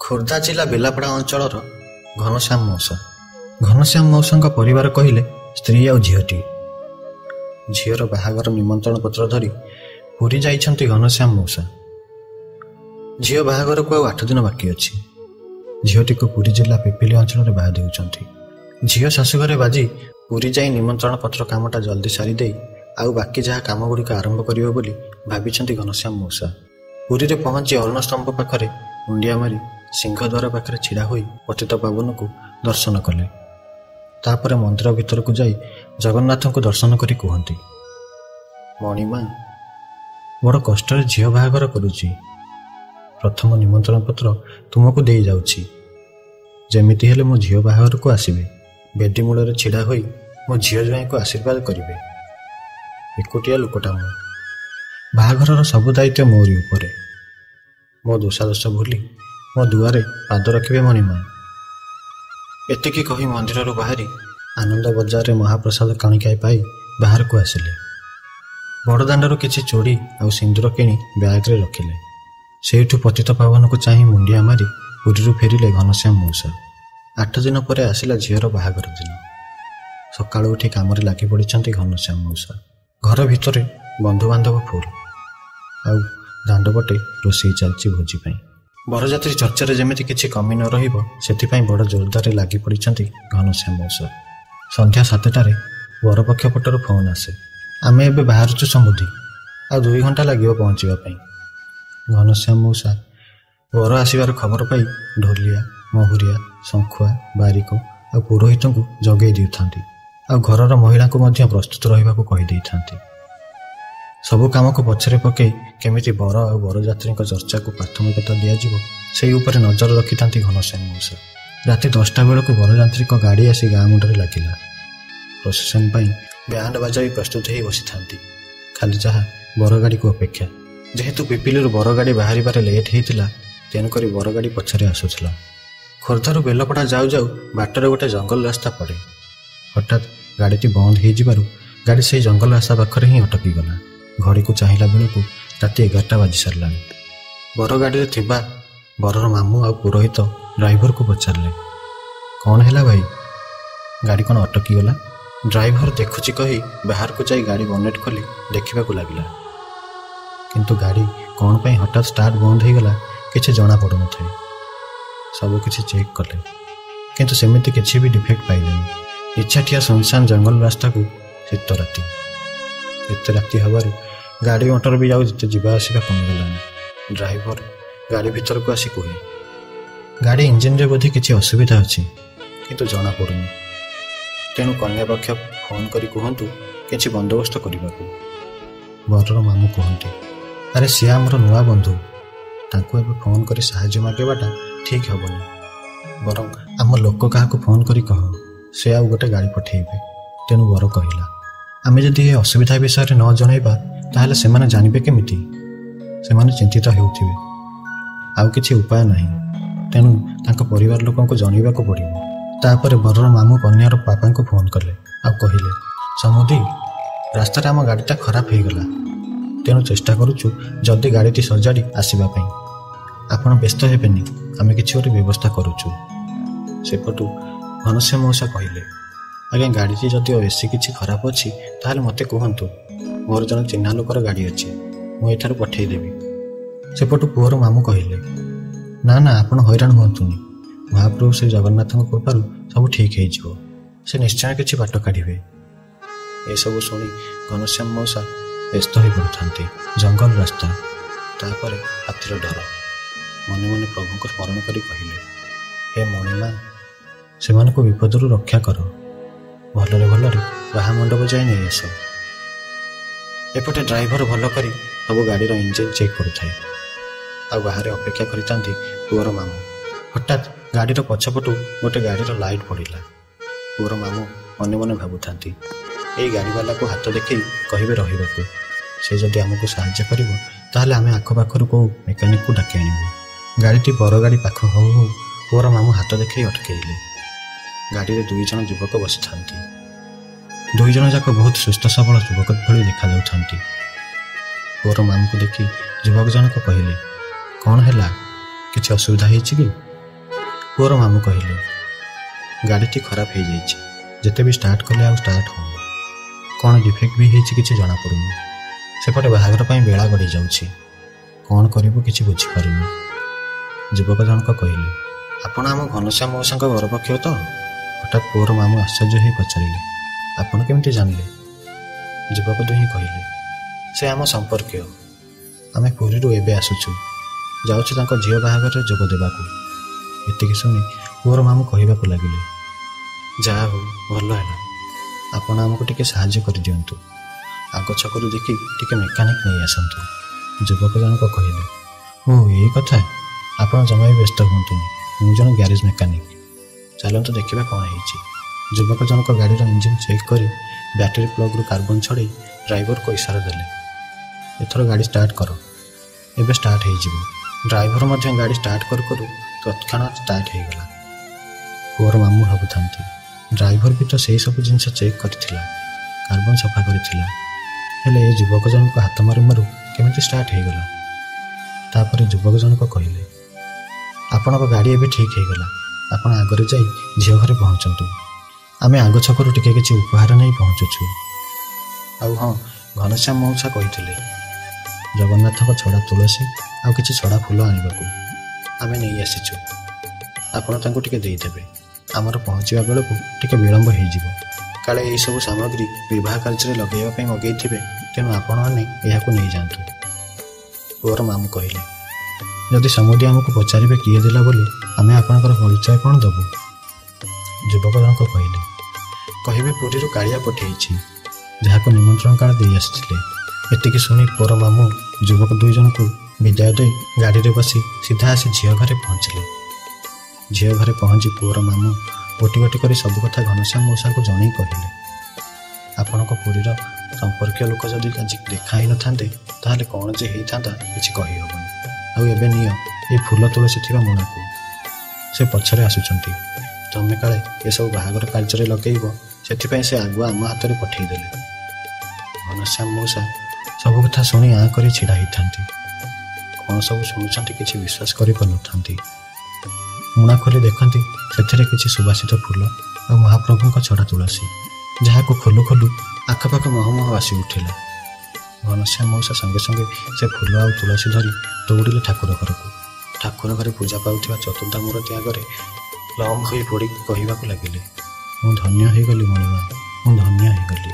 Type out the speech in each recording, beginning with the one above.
ଖୋର୍ଦ୍ଧା ଜିଲ୍ଲା ବେଲାପଡ଼ା ଅଞ୍ଚଳର ଘନଶ୍ୟାମ ମଉସା। ଘନଶ୍ୟାମ ମଉସାଙ୍କ ପରିବାର କହିଲେ ସ୍ତ୍ରୀ ଆଉ ଝିଅଟି। ଝିଅର ବାହାଘର ନିମନ୍ତ୍ରଣ ପତ୍ର ଧରି ପୁରୀ ଯାଇଛନ୍ତି ଘନଶ୍ୟାମ ମଉସା। ଝିଅ ବାହାଘରକୁ ଆଉ 8 ଦିନ ବାକି ଅଛି। ଝିଅଟିକୁ ପୁରୀ ଜିଲ୍ଲା ପିପିଲି ଅଞ୍ଚଳରେ ବାହା ଦେଉଛନ୍ତି। ଝିଅ ଶାଶୁଘରେ ବାଜି ପୁରୀ ଯାଇ ନିମନ୍ତ୍ରଣ ପତ୍ର କାମଟା ଜଲ୍ଦି ସାରିଦେଇ ଆଉ ବାକି ଯାହା କାମଗୁଡ଼ିକ ଆରମ୍ଭ କରିବ ବୋଲି ଭାବିଛନ୍ତି ଘନଶ୍ୟାମ ମଉସା। ପୁରୀରେ ପହଞ୍ଚି ଅରୁଣ ସ୍ତମ୍ଭ ପାଖରେ ମୁଣ୍ଡିଆ ମାରି ସିଂହଦ୍ୱାର ପାଖରେ ଛିଡ଼ା ହୋଇ ପତିତ ପାବନକୁ ଦର୍ଶନ କଲେ। ତାପରେ ମନ୍ଦିର ଭିତରକୁ ଯାଇ ଜଗନ୍ନାଥଙ୍କୁ ଦର୍ଶନ କରି କୁହନ୍ତି, ମଣିମା, ବଡ଼ କଷ୍ଟରେ ଝିଅ ବାହାଘର କରୁଛି। ପ୍ରଥମ ନିମନ୍ତ୍ରଣ ପତ୍ର ତୁମକୁ ଦେଇ ଯାଉଛି। ଯେମିତି ହେଲେ ମୋ ଝିଅ ବାହାଘରକୁ ଆସିବେ। ବେଦି ମୂଳରେ ଛିଡ଼ା ହୋଇ ମୋ ଝିଅ ଜ୍ୱାଇଁଙ୍କୁ ଆଶୀର୍ବାଦ କରିବେ। ଏକୁଟିଆ ଲୋକଟା ମୁଁ। ବାହାଘରର ସବୁ ଦାୟିତ୍ୱ ମୋରି ଉପରେ। ମୋ ଦୋଷାଦୋଷ ଭୁଲି ମୋ ଦୁଆରେ ପାଦ ରଖିବେ ମଣିମା। ଏତିକି କହି ମନ୍ଦିରରୁ ବାହାରି ଆନନ୍ଦ ବଜାରରେ ମହାପ୍ରସାଦ କାଣିକାଏ ପାଇ ବାହାରକୁ ଆସିଲେ। ବଡ଼ଦାଣ୍ଡରୁ କିଛି ଚୁଡ଼ି ଆଉ ସିନ୍ଦୁର କିଣି ବ୍ୟାଗ୍ରେ ରଖିଲେ। ସେଇଠୁ ପତିତ ପାବନକୁ ଚାହିଁ ମୁଣ୍ଡିଆ ମାରି ପୁରୀରୁ ଫେରିଲେ ଘନଶ୍ୟାମ ମଉସା। 8 ଦିନ ପରେ ଆସିଲା ଝିଅର ବାହାଘର ଦିନ। ସକାଳୁ ଉଠି କାମରେ ଲାଗି ପଡ଼ିଛନ୍ତି ଘନଶ୍ୟାମ ମଉସା। ଘର ଭିତରେ ବନ୍ଧୁବାନ୍ଧବ ଫୁଲ୍, ଆଉ ଦାଣ୍ଡପଟେ ରୋଷେଇ ଚାଲିଛି ଭୋଜି ପାଇଁ। ବରଯାତ୍ରୀ ଚର୍ଚ୍ଚାରେ ଯେମିତି କିଛି କମି ନ ରହିବ ସେଥିପାଇଁ ବଡ଼ ଜୋରଦାରରେ ଲାଗି ପଡ଼ିଛନ୍ତି ଘନଶ୍ୟାମ ମଉସା। ସନ୍ଧ୍ୟା 7ଟାରେ ବରପକ୍ଷ ପଟରୁ ଫୋନ୍ ଆସେ, ଆମେ ଏବେ ବାହାରୁଛୁ ସମୁଦି, ଆଉ 2 ଘଣ୍ଟା ଲାଗିବ ପହଞ୍ଚିବା ପାଇଁ। ଘନଶ୍ୟାମ ମଉସା ବର ଆସିବାର ଖବର ପାଇ ଢୋଲିଆ, ମହୁରିଆ, ଶଙ୍ଖୁଆ, ବାରିକ ଆଉ ପୁରୋହିତଙ୍କୁ ଜଗେଇ ଦେଉଥାନ୍ତି, ଆଉ ଘରର ମହିଳାଙ୍କୁ ମଧ୍ୟ ପ୍ରସ୍ତୁତ ରହିବାକୁ କହିଦେଇଥାନ୍ତି। ସବୁ କାମକୁ ପଛରେ ପକାଇ କେମିତି ବର ଆଉ ବରଯାତ୍ରୀଙ୍କ ଚର୍ଚ୍ଚାକୁ ପ୍ରାଥମିକତା ଦିଆଯିବ ସେଇ ଉପରେ ନଜର ରଖିଥାନ୍ତି ଘନଶ୍ୟାମ ମଉସା। ରାତି 10ଟା ବେଳକୁ ବରଯାତ୍ରୀଙ୍କ ଗାଡ଼ି ଆସି ଗାଁ ମୁଣ୍ଡରେ ଲାଗିଲା। ପ୍ରସେସନ୍ ପାଇଁ ବ୍ୟାଣ୍ଡ ବାଜାଇ ପ୍ରସ୍ତୁତ ହେଇ ବସିଥାନ୍ତି। ଖାଲି ଯାହା ବରଗାଡ଼ିକୁ ଅପେକ୍ଷା। ଯେହେତୁ ପିପିଲିରୁ ବରଗାଡ଼ି ବାହାରିବାରେ ଲେଟ୍ ହେଇଥିଲା, ତେଣୁକରି ବରଗାଡ଼ି ପଛରେ ଆସୁଥିଲା। ଖୋର୍ଦ୍ଧାରୁ ବେଲପଡ଼ା ଯାଉ ଯାଉ ବାଟରେ ଗୋଟେ ଜଙ୍ଗଲ ରାସ୍ତା ପଡ଼େ। ହଠାତ୍ ଗାଡ଼ିଟି ବନ୍ଦ ହେଇଯିବାରୁ ଗାଡ଼ି ସେଇ ଜଙ୍ଗଲ ରାସ୍ତା ପାଖରେ ହିଁ ଅଟକିଗଲା। ଘଡ଼ିକୁ ଚାହିଁଲା ବେଳକୁ ରାତି 11ଟା ବାଜି ସାରିଲାଣି। ବରଗାଡ଼ିରେ ଥିବା ବରର ମାମୁଁ ଆଉ ପୁରୋହିତ ଡ୍ରାଇଭରକୁ ପଚାରିଲେ, କ'ଣ ହେଲା ଭାଇ, ଗାଡ଼ି କ'ଣ ଅଟକିଗଲା? ଡ୍ରାଇଭର ଦେଖୁଛି କହି ବାହାରକୁ ଯାଇ ଗାଡ଼ି ବନେଟ୍ ଖୋଲି ଦେଖିବାକୁ ଲାଗିଲା। କିନ୍ତୁ ଗାଡ଼ି କ'ଣ ପାଇଁ ହଠାତ୍ ଷ୍ଟାର୍ଟ ବନ୍ଦ ହେଇଗଲା କିଛି ଜଣାପଡ଼ୁନଥାଏ। ସବୁକିଛି ଚେକ୍ କଲେ, କିନ୍ତୁ ସେମିତି କିଛି ବି ଡିଫେକ୍ଟ ପାଇଲେନି। ଇଚ୍ଛାଟିଆ ଶୂନଶାନ ଜଙ୍ଗଲ ରାସ୍ତାକୁ ଶୀତ ରାତି। ଏତେ ରାତି ହେବାରୁ ଗାଡ଼ି ମଟର ବି ଆଉ ଯେତେ ଯିବା ଆସିବା କମିଗଲାଣି। ଡ୍ରାଇଭର ଗାଡ଼ି ଭିତରକୁ ଆସି କୁହେ, ଗାଡ଼ି ଇଞ୍ଜିନ୍ରେ ବୋଧେ କିଛି ଅସୁବିଧା ଅଛି, କିନ୍ତୁ ଜଣାପଡ଼ୁନି। ତେଣୁ କନ୍ୟା ପକ୍ଷ ଫୋନ୍ କରି କୁହନ୍ତୁ କିଛି ବନ୍ଦୋବସ୍ତ କରିବାକୁ। ବରର ମାମୁଁ କୁହନ୍ତି, ଆରେ ସିଏ ଆମର ନୂଆ ବନ୍ଧୁ, ତାଙ୍କୁ ଏବେ ଫୋନ୍ କରି ସାହାଯ୍ୟ ମାଗିବାଟା ଠିକ୍ ହେବନି। ବରଂ ଆମ ଲୋକ କାହାକୁ ଫୋନ୍ କରି କହ, ସେ ଆଉ ଗୋଟେ ଗାଡ଼ି ପଠାଇବେ। ତେଣୁ ବର କହିଲା, ଆମେ ଯଦି ଏ ଅସୁବିଧା ବିଷୟରେ ନ ଜଣାଇବା ତାହେଲେ ସେମାନେ ଜାଣିବେ କେମିତି? ସେମାନେ ଚିନ୍ତିତ ହେଉଥିବେ। ଆଉ କିଛି ଉପାୟ ନାହିଁ, ତେଣୁ ତାଙ୍କ ପରିବାର ଲୋକଙ୍କୁ ଜଣାଇବାକୁ ପଡ଼ିବ। ତାପରେ ବରର ମାମୁଁ କନ୍ୟାର ବାପାଙ୍କୁ ଫୋନ୍ କଲେ ଆଉ କହିଲେ, ସମୁଦି, ରାସ୍ତାରେ ଆମ ଗାଡ଼ିଟା ଖରାପ ହେଇଗଲା, ତେଣୁ ଚେଷ୍ଟା କରୁଛୁ ଯଦି ଗାଡ଼ିଟି ସଜାଡ଼ି ଆସିବା ପାଇଁ। ଆପଣ ବ୍ୟସ୍ତ ହେବେନି, ଆମେ କିଛି ଗୋଟେ ବ୍ୟବସ୍ଥା କରୁଛୁ। ସେପଟୁ ଘନଶ୍ୟାମ ମଉସା କହିଲେ, ଆଜ୍ଞା ଗାଡ଼ିଟି ଯଦି ବେଶୀ କିଛି ଖରାପ ଅଛି ତାହେଲେ ମୋତେ କୁହନ୍ତୁ, ମୋର ଜଣେ ଚିହ୍ନା ଲୋକର ଗାଡ଼ି ଅଛି, ମୁଁ ଏଠାରୁ ପଠାଇଦେବି। ସେପଟୁ ପୁଅର ମାମୁଁ କହିଲେ, ନା ନା, ଆପଣ ହଇରାଣ ହୁଅନ୍ତୁନି, ମହାପ୍ରଭୁ ଶ୍ରୀ ଜଗନ୍ନାଥଙ୍କ କୃପାରୁ ସବୁ ଠିକ୍ ହେଇଯିବ, ସେ ନିଶ୍ଚୟ କିଛି ବାଟ କାଢ଼ିବେ। ଏସବୁ ଶୁଣି ଘନଶ୍ୟାମ ମଉସା ବ୍ୟସ୍ତ ହୋଇପଡ଼ିଥାନ୍ତି। ଜଙ୍ଗଲ ରାସ୍ତା, ତାପରେ ହାତୀର ଡର। ମନେ ମନେ ପ୍ରଭୁଙ୍କୁ ସ୍ମରଣ କରି କହିଲେ, ହେ ମଣିମା, ସେମାନଙ୍କୁ ବିପଦରୁ ରକ୍ଷା କର, ଭଲରେ ଭଲରେ ବାହା ମଣ୍ଡପ ଯାଇ ନେଇ ଆସ। ଏପଟେ ଡ୍ରାଇଭର ଭଲ କରି ସବୁ ଗାଡ଼ିର ଇଞ୍ଜିନ୍ ଚେକ୍ କରୁଥାଏ, ଆଉ ବାହାରେ ଅପେକ୍ଷା କରିଥାନ୍ତି ପୁଅର ମାମୁଁ। ହଠାତ୍ ଗାଡ଼ିର ପଛପଟୁ ଗୋଟେ ଗାଡ଼ିର ଲାଇଟ୍ ପଡ଼ିଲା। ପୁଅର ମାମୁଁ ମନେ ମନେ ଭାବୁଥାନ୍ତି, ଏଇ ଗାଡ଼ିବାଲାକୁ ହାତ ଦେଖେଇ କହିବେ ରହିବାକୁ। ସେ ଯଦି ଆମକୁ ସାହାଯ୍ୟ କରିବ ତାହେଲେ ଆମେ ଆଖପାଖରୁ କେଉଁ ମେକାନିକକୁ ଡାକି ଆଣିବୁ। ଗାଡ଼ିଟି ବରଗାଡ଼ି ପାଖ ହଉ ହଉ ପୁଅର ମାମୁଁ ହାତ ଦେଖେଇ ଅଟକେଇଲେ। ଗାଡ଼ିରେ 2 ଜଣ ଯୁବକ ବସିଥାନ୍ତି। 2 ଜଣ ଯାକ ବହୁତ ସୁସ୍ଥ ସବଳ ଯୁବକ ଭଳି ଦେଖାଯାଉଥାନ୍ତି। ପୁଅର ମାମୁଁକୁ ଦେଖି ଯୁବକ ଜଣକ କହିଲେ, କ'ଣ ହେଲା, କିଛି ଅସୁବିଧା ହେଇଛି କି? ପୁଅର ମାମୁଁ କହିଲେ, ଗାଡ଼ିଟି ଖରାପ ହେଇଯାଇଛି, ଯେତେ ବି ଷ୍ଟାର୍ଟ କଲେ ଆଉ ଷ୍ଟାର୍ଟ ହେଉନି। କ'ଣ ଡିଫେକ୍ଟ ବି ହେଇଛି କିଛି ଜଣାପଡ଼ୁନି। ସେପଟେ ବାହାଘର ପାଇଁ ବେଳା ଗଡ଼ି ଯାଉଛି, କ'ଣ କରିବୁ କିଛି ବୁଝିପାରୁନି। ଯୁବକ ଜଣକ କହିଲେ, ଆପଣ ଆମ ଘନଶ୍ୟାମ ମଉସାଙ୍କ ଘର ପକ୍ଷରୁ ତ? ହଠାତ୍ ପୁଅର ମାମୁଁ ଆଶ୍ଚର୍ଯ୍ୟ ହୋଇ ପଚାରିଲେ, ଆପଣ କେମିତି ଜାଣିଲେ? ଯୁବକ ଦୁହେଁ କହିଲେ, ସେ ଆମ ସମ୍ପର୍କୀୟ। ଆମେ ପୁରୀରୁ ଏବେ ଆସୁଛୁ, ଯାଉଛୁ ତାଙ୍କ ଝିଅ ବାହାଘରରେ ଯୋଗ ଦେବାକୁ। ଏତିକି ଶୁଣି ପୁଅର ମାମୁଁ କହିବାକୁ ଲାଗିଲେ, ଯାହା ହଉ ଭଲ ହେଲା, ଆପଣ ଆମକୁ ଟିକେ ସାହାଯ୍ୟ କରିଦିଅନ୍ତୁ। ଆଗ ଛକରୁ ଦେଖି ଟିକେ ମେକାନିକ୍ ନେଇ ଆସନ୍ତୁ। ଯୁବକ ଜଣକ କହିଲେ, ଓ ଏଇ କଥା, ଆପଣ ଜମା ବି ବ୍ୟସ୍ତ ହୁଅନ୍ତୁନି, ମୁଁ ଜଣେ ଗ୍ୟାରେଜ ମେକାନିକ୍। ଚାଲନ୍ତୁ ଦେଖିବା କ'ଣ ହେଇଛି। ଯୁବକ ଜଣକ ଗାଡ଼ିର ଇଞ୍ଜିନ୍ ଚେକ୍ କରି ବ୍ୟାଟେରୀ ପ୍ଲଗ୍ରୁ କାର୍ବନ ଛଡ଼େଇ ଡ୍ରାଇଭରକୁ ଇସାରା ଦେଲେ, ଏଥର ଗାଡ଼ି ଷ୍ଟାର୍ଟ କର। ଏବେ ଷ୍ଟାର୍ଟ ହେଇଯିବ। ଡ୍ରାଇଭର ମଧ୍ୟ ଗାଡ଼ି ଷ୍ଟାର୍ଟ କରୁ କରୁ ତତ୍କ୍ଷଣାତ୍ ଷ୍ଟାର୍ଟ ହେଇଗଲା। ପୁଅର ମାମୁଁ ଭାବୁଥାନ୍ତି, ଡ୍ରାଇଭର ବି ତ ସେଇ ସବୁ ଜିନିଷ ଚେକ୍ କରିଥିଲା, କାର୍ବନ ସଫା କରିଥିଲା, ହେଲେ ଏ ଯୁବକ ଜଣକ ହାତ ମାରୁ ମାରୁ କେମିତି ଷ୍ଟାର୍ଟ ହେଇଗଲା? ତାପରେ ଯୁବକ ଜଣକ କହିଲେ, ଆପଣଙ୍କ ଗାଡ଼ି ଏବେ ଠିକ୍ ହେଇଗଲା, ଆପଣ ଆଗରେ ଯାଇ ଝିଅ ଘରେ ପହଞ୍ଚନ୍ତୁ। ଆମେ ଆଗ ଛକରୁ ଟିକେ କିଛି ଉପହାର ନେଇ ପହଞ୍ଚୁଛୁ। ଆଉ ହଁ, ଘନଶ୍ୟାମ ମଉସା କହିଥିଲେ ଜଗନ୍ନାଥଙ୍କ ଛଡ଼ା ତୁଳସୀ ଆଉ କିଛି ଛଡ଼ା ଫୁଲ ଆଣିବାକୁ। ଆମେ ନେଇ ଆସିଛୁ, ଆପଣ ତାଙ୍କୁ ଟିକେ ଦେଇଦେବେ। ଆମର ପହଞ୍ଚିବା ବେଳକୁ ଟିକେ ବିଳମ୍ବ ହେଇଯିବ, କାଳେ ଏହିସବୁ ସାମଗ୍ରୀ ବିବାହ କାର୍ଯ୍ୟରେ ଲଗାଇବା ପାଇଁ ମଗେଇଥିବେ, ତେଣୁ ଆପଣମାନେ ଏହାକୁ ନେଇଯାଆନ୍ତୁ। ପୁଅର ମାମୁଁ କହିଲେ, ଯଦି ସମୁଦି ଆମକୁ ପଚାରିବେ କିଏ ଦେଲା ବୋଲି, ଆମେ ଆପଣଙ୍କର ପରିଚୟ କ'ଣ ଦେବୁ? ଯୁବକ ଜଣକ କହିଲେ, କହିବେ ପୁରୀରୁ କାଳିଆ ପଠେଇଛି, ଯାହାକୁ ନିମନ୍ତ୍ରଣ କାର୍ଡ଼ ଦେଇ ଆସିଥିଲେ। ଏତିକି ଶୁଣି ପୁଅର ମାମୁଁ ଯୁବକ ଦୁଇ ଜଣଙ୍କୁ ବିଦାୟ ଦେଇ ଗାଡ଼ିରେ ବସି ସିଧା ଆସି ଝିଅ ଘରେ ପହଞ୍ଚିଲେ। ଝିଅ ଘରେ ପହଞ୍ଚି ପୁଅର ମାମୁଁ ଗୋଟି ଗୋଟି କରି ସବୁ କଥା ଘନଶ୍ୟାମ ମଉସାଙ୍କୁ ଜଣେଇ କହିଲେ, ଆପଣଙ୍କ ପୁରୀର ସମ୍ପର୍କୀୟ ଲୋକ ଯଦି ଆଜି ଦେଖା ହେଇନଥାନ୍ତେ, ତାହେଲେ କ'ଣ ଯେ ହେଇଥାନ୍ତା କିଛି କହିହେବନି। ଆଉ ଏବେ ନିଅ ଏଇ ଫୁଲ ତୁଳସୀ ଥିବା ମୁଣାକୁ, ସେ ପଛରେ ଆସୁଛନ୍ତି। ତମେ କାଳେ ଏସବୁ ବାହାଘର କାର୍ଯ୍ୟରେ ଲଗେଇବ, ସେଥିପାଇଁ ସେ ଆଗୁଆ ଆମ ହାତରେ ପଠେଇଦେଲେ। ଘନଶ୍ୟାମ ମଉସା ସବୁ କଥା ଶୁଣି ଆଁ କରି ଛିଡ଼ା ହେଇଥାନ୍ତି। କ'ଣ ସବୁ ଶୁଣୁଛନ୍ତି କିଛି ବିଶ୍ୱାସ କରିପାରୁନଥାନ୍ତି। ମୁଣା ଖୋଲି ଦେଖନ୍ତି ସେଥିରେ କିଛି ସୁବାସିତ ଫୁଲ ଆଉ ମହାପ୍ରଭୁଙ୍କ ଛଡ଼ା ତୁଳସୀ, ଯାହାକୁ ଖୋଲୁ ଖୋଲୁ ଆଖପାଖ ମହମହ ବାସି ଉଠିଲା। ଘନଶ୍ୟାମ ମଉସା ସଙ୍ଗେ ସଙ୍ଗେ ସେ ଫୁଲ ଆଉ ତୁଳସୀ ଧରି ଦୌଡ଼ିଲେ ଠାକୁର ଘରକୁ। ଠାକୁର ଘରେ ପୂଜା ପାଉଥିବା ଚତୁର୍ଦ୍ଧା ମୂର୍ତ୍ତି ଆଗରେ ଲମ୍ବ ହୋଇ ପଡ଼ି କହିବାକୁ ଲାଗିଲେ, ମୁଁ ଧନ୍ୟ ହେଇଗଲି ମଣିମା, ମୁଁ ଧନ୍ୟ ହେଇଗଲି।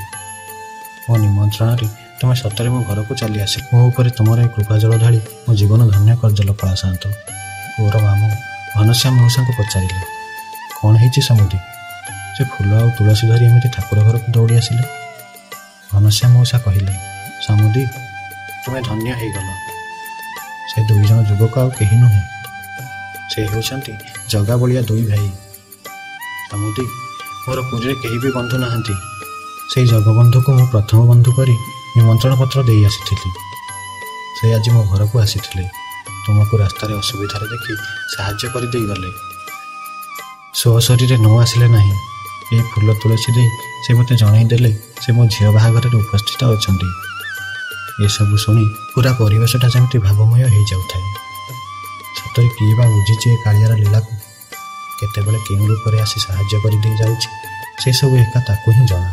ମୋ ନିମନ୍ତ୍ରଣରେ ତୁମେ ସତରେ ମୋ ଘରକୁ ଚାଲି ଆସି ମୋ ଉପରେ ତୁମର ଏ କୃପାଜଳ ଢାଳି ମୋ ଜୀବନ ଧନ୍ୟ କରିଦେଲ କଳାଶାନ୍ତ। ପୁଅର ମାମୁଁ ଘନଶ୍ୟାମ ମଉସାଙ୍କୁ ପଚାରିଲେ, କ'ଣ ହେଇଛି ସମୁଦି? ସେ ଫୁଲ ଆଉ ତୁଳସୀ ଧରି ଏମିତି ଠାକୁର ଘରକୁ ଦୌଡ଼ି ଆସିଲେ। ଘନଶ୍ୟାମ ମଉସା କହିଲେ, ସମୁଦି ତୁମେ ଧନ୍ୟ ହେଇଗଲ। ସେ ଦୁଇ ଜଣ ଯୁବକ ଆଉ କେହି ନୁହେଁ, ସେ ହେଉଛନ୍ତି ଜଗା ବଳିଆ ଦୁଇ ଭାଇ। ସମୁଦି, ମୋର ପୁରୀରେ କେହି ବି ବନ୍ଧୁ ନାହାନ୍ତି। ସେଇ ଜଗବନ୍ଧୁକୁ ମୁଁ ପ୍ରଥମ ବନ୍ଧୁ କରି ନିମନ୍ତ୍ରଣ ପତ୍ର ଦେଇ ଆସିଥିଲି। ସେ ଆଜି ମୋ ଘରକୁ ଆସିଥିଲେ, ତୁମକୁ ରାସ୍ତାରେ ଅସୁବିଧାରେ ଦେଖି ସାହାଯ୍ୟ କରିଦେଇ ଗଲେ। ସ୍ୱଶରୀରେ ନ ଆସିଲେ ନାହିଁ, ଏହି ଫୁଲ ତୁଳସୀ ଦେଇ ସେ ମୋତେ ଜଣାଇ ଦେଲେ ସେ ମୋ ଝିଅ ବାହାଘରରେ ଉପସ୍ଥିତ ଅଛନ୍ତି। ଏସବୁ ଶୁଣି ପୁରା ପରିବେଶଟା ଯେମିତି ଭାବମୟ ହେଇଯାଉଥାଏ। ସତରେ କିଏ ବା ବୁଝିଛି ଏ କାଳିଆର ଲୀଳାକୁ? କେତେବେଳେ କେଉଁ ରୂପରେ ଆସି ସାହାଯ୍ୟ କରିଦେଇ ଯାଉଛି, ସେସବୁ ଏକା ତାକୁ ହିଁ ଜଣା।